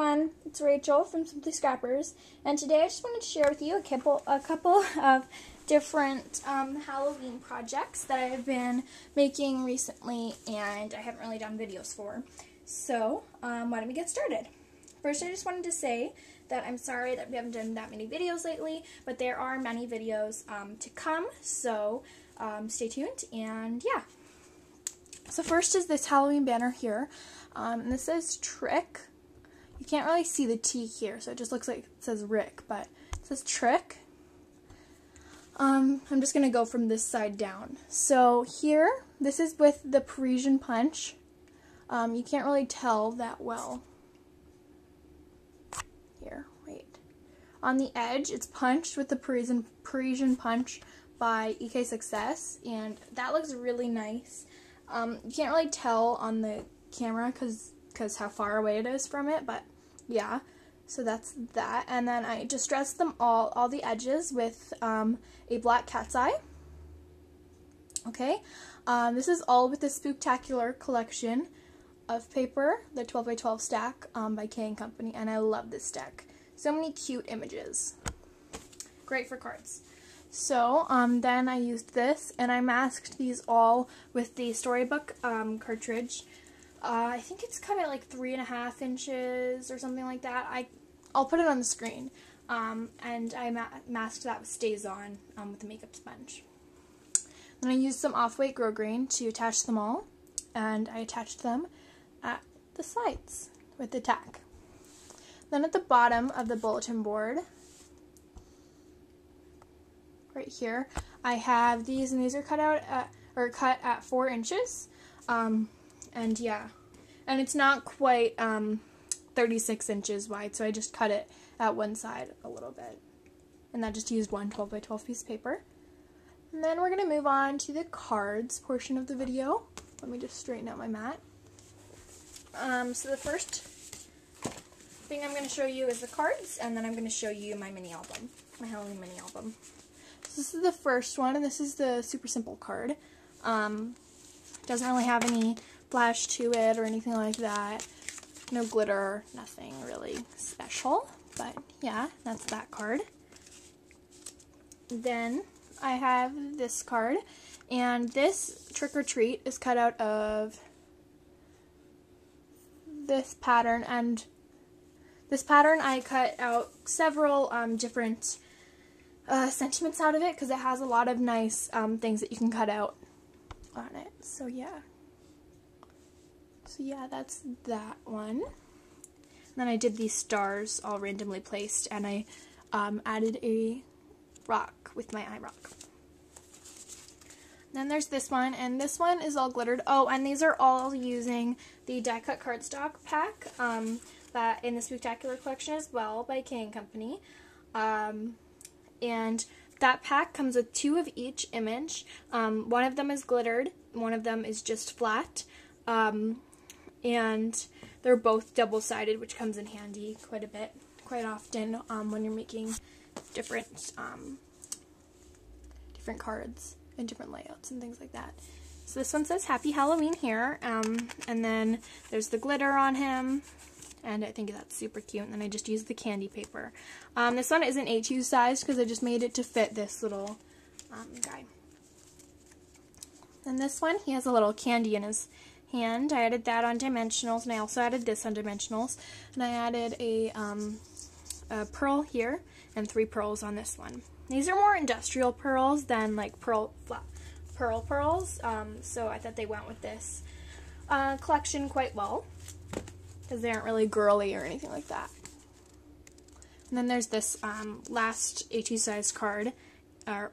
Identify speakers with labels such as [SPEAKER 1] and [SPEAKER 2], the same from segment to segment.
[SPEAKER 1] everyone, it's Rachel from Simply Scrappers, and today I just wanted to share with you a couple of different Halloween projects that I've been making recently and I haven't really done videos for. So, why don't we get started? First, I just wanted to say that I'm sorry that we haven't done that many videos lately, but there are many videos to come, so stay tuned, and yeah. So first is this Halloween banner here, and this says Trick. You can't really see the T here, so it just looks like it says Rick, but it says Trick. I'm just going to go from this side down. So here, this is with the Parisian punch. You can't really tell that well. Here, wait. On the edge, it's punched with the Parisian punch by EK Success, and that looks really nice. You can't really tell on the camera because how far away it is from it, but yeah, so that's that. And then I just dressed them all the edges with a black cat's eye. Okay, this is all with the Spooktacular collection of paper, the 12x12 stack by K & Company, and I love this stack. So many cute images. Great for cards. So, then I used this, and I masked these all with the Storybook cartridge. I think it's kind of like 3.5 inches or something like that. I'll put it on the screen. And I masked that with StazOn with a makeup sponge. Then I used some off-white grosgrain to attach them all, and I attached them at the sides with the tack. Then at the bottom of the bulletin board, right here, I have these, and these are cut at 4 inches, and yeah, and it's not quite 36 inches wide, so I just cut it at one side a little bit, and that just used one 12x12 piece of paper. And then we're going to move on to the cards portion of the video. Let me just straighten out my mat. So the first thing I'm going to show you is the cards, and then I'm going to show you my mini album, my Halloween mini album. So this is the first one, and this is the super simple card. Doesn't really have any flash to it or anything like that. No glitter, nothing really special, but yeah, that's that card. Then I have this card, and this Trick or Treat is cut out of this pattern, and this pattern I cut out several different sentiments out of it because it has a lot of nice things that you can cut out on it. So yeah. So yeah, that's that one. And then I did these stars all randomly placed, and I added a rock with my eye rock. Then there's this one, and this one is all glittered. Oh, and these are all using the die cut cardstock pack that in the Spooktacular collection as well by K & Company. And that pack comes with 2 of each image. One of them is glittered, one of them is just flat, and they're both double-sided, which comes in handy quite often when you're making different cards and different layouts and things like that. So this one says Happy Halloween here, and then there's the glitter on him, and I think that's super cute. And then I just used the candy paper. This one isn't A2 size because I just made it to fit this little guy. And this one, he has a little candy in his hand. I added that on dimensionals, and I also added this on dimensionals. And I added a pearl here and 3 pearls on this one. These are more industrial pearls than like pearl pearls, so I thought they went with this collection quite well because they aren't really girly or anything like that. And then there's this last A2 size card,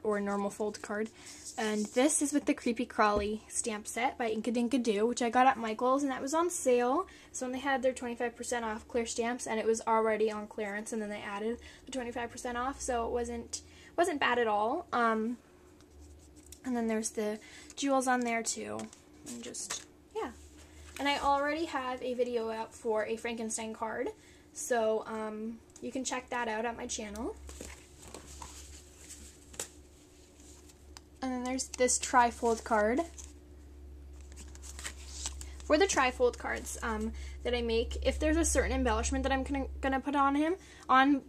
[SPEAKER 1] or normal fold card, and this is with the Creepy Crawly stamp set by Inkadinkado, which I got at Michael's, and that was on sale. So when they had their 25% off clear stamps, and it was already on clearance, and then they added the 25% off, so it wasn't bad at all. And then there's the jewels on there too, and just, yeah. And I already have a video out for a Frankenstein card, so you can check that out at my channel. And then there's this trifold card. For the trifold cards that I make, if there's a certain embellishment that I'm gonna put on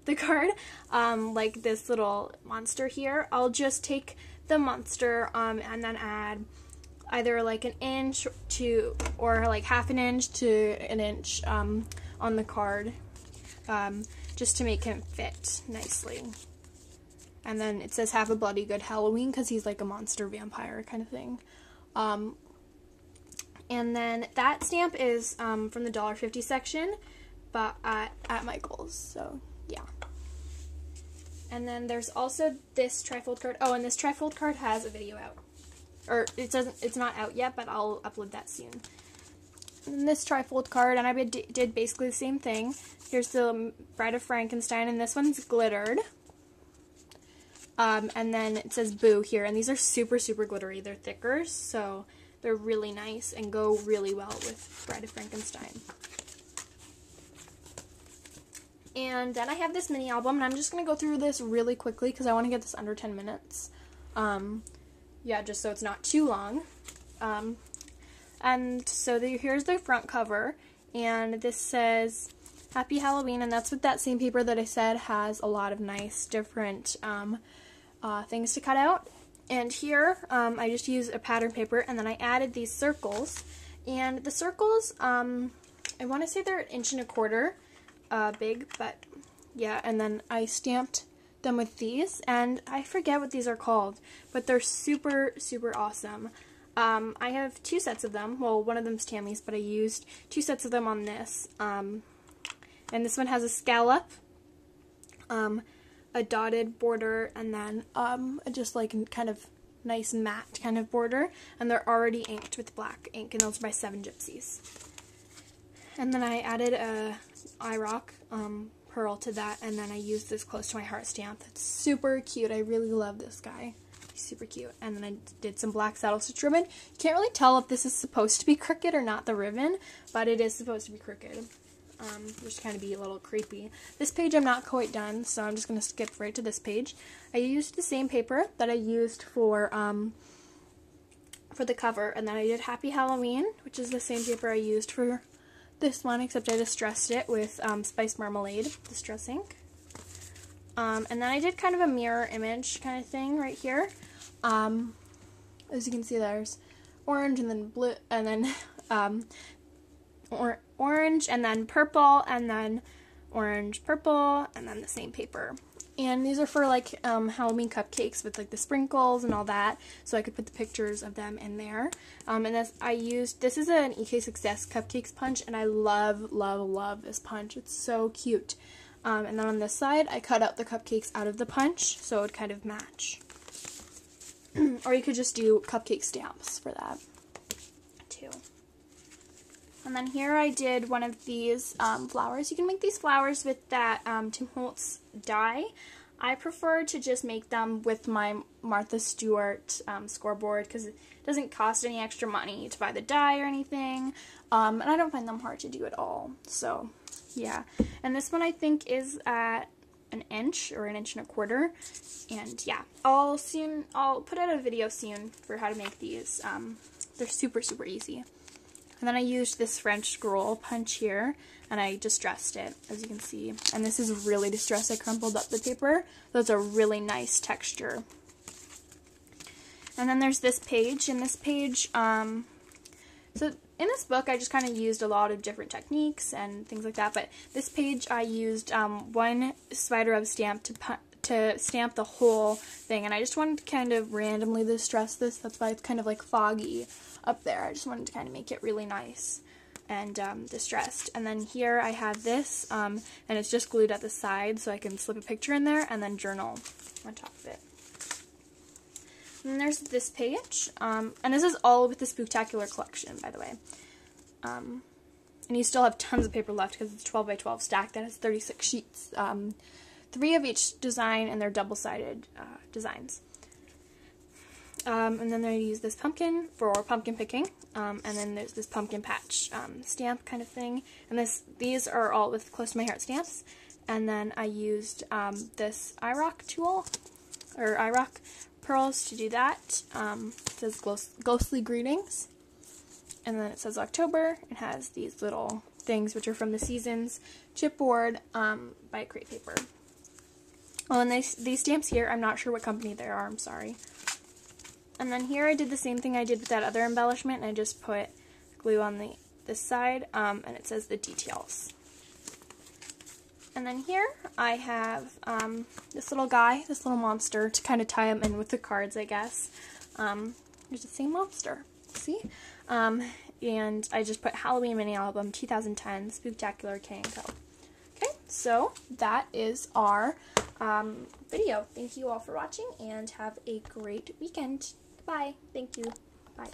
[SPEAKER 1] the card, like this little monster here, I'll just take the monster and then add either like an inch to, or like half an inch to an inch on the card, just to make him fit nicely. And then it says "Have a Bloody Good Halloween" because he's like a monster vampire kind of thing. And then that stamp is from the $1.50 section, but at Michael's. So yeah. And then there's also this trifold card. Oh, and this trifold card has a video out, or it's not out yet, but I'll upload that soon. And this trifold card, and I did basically the same thing. Here's the Bride of Frankenstein, and this one's glittered. And then it says "Boo" here, and these are super, super glittery. They're thicker, so they're really nice and go really well with Bride of Frankenstein. And then I have this mini album, and I'm just going to go through this really quickly because I want to get this under 10 minutes. Yeah, just so it's not too long. And so here's the front cover, and this says "Happy Halloween," and that's with that same paper that I said has a lot of nice different things to cut out. And here I just used a pattern paper, and then I added these circles, and the circles I want to say they're 1.25 inches big, but yeah. And then I stamped them with these, and I forget what these are called, but they're super, super awesome. I have 2 sets of them. Well, one of them's Tammy's, but I used 2 sets of them on this. And this one has a scallop, a dotted border, and then just like kind of nice matte kind of border, and they're already inked with black ink, and those are by 7 Gypsies. And then I added a IROC pearl to that, and then I used this Close to My Heart stamp. It's super cute. I really love this guy. He's super cute. And then I did some black saddle stitch ribbon. You can't really tell if this is supposed to be crooked or not, the ribbon, but it is supposed to be crooked. Just kind of be a little creepy. This page I'm not quite done, so I'm just going to skip right to this page. I used the same paper that I used for the cover, and then I did Happy Halloween, which is the same paper I used for this one, except I distressed it with Spiced Marmalade Distress ink. And then I did kind of a mirror image kind of thing right here. As you can see, there's orange and then blue, and then orange, and then purple, and then orange, purple, and then the same paper. And these are for like Halloween cupcakes with like the sprinkles and all that, so I could put the pictures of them in there. And this is an EK Success Cupcakes punch, and I love, love, love this punch. It's so cute. And then on this side, I cut out the cupcakes out of the punch, so it would kind of match. Or you could just do cupcake stamps for that, too. And then here I did one of these flowers. You can make these flowers with that Tim Holtz die. I prefer to just make them with my Martha Stewart scoreboard because it doesn't cost any extra money to buy the die or anything. And I don't find them hard to do at all. So, yeah. And this one I think is at 1 inch or 1.25 inches. And yeah, I'll put out a video soon for how to make these. They're super, super easy. And then I used this French scroll punch here, and I distressed it, as you can see. And this is really distressed. I crumpled up the paper. Those are really nice texture. And then there's this page. And this page, so in this book, I just kind of used a lot of different techniques and things like that. But this page, I used one spider web stamp to stamp the whole thing. And I just wanted to kind of randomly distress this. That's why it's kind of like foggy up there. I just wanted to kind of make it really nice and distressed. And then here I have this, and it's just glued at the side so I can slip a picture in there and then journal on top of it. And then there's this page, and this is all with the Spooktacular collection, by the way. And you still have tons of paper left because it's 12 by 12 stack that has 36 sheets. 3 of each design, and they're double-sided designs. And then I use this pumpkin for pumpkin picking, and then there's this pumpkin patch stamp kind of thing, and these are all with Close to My Heart stamps. And then I used this IROC tool, or IROC pearls to do that. It says Ghostly Greetings. and then it says October. It has these little things which are from the seasons. Chipboard by Crate Paper. Oh, and these stamps here, I'm not sure what company they are, I'm sorry. And then here I did the same thing I did with that other embellishment, and I just put glue on this side, and it says the details. And then here I have this little guy, this little monster, to kind of tie him in with the cards, I guess. There's the same monster, see? And I just put Halloween mini album 2010 Spooktacular K&Co. Okay, so that is our video. Thank you all for watching, and have a great weekend. Bye. Thank you. Bye.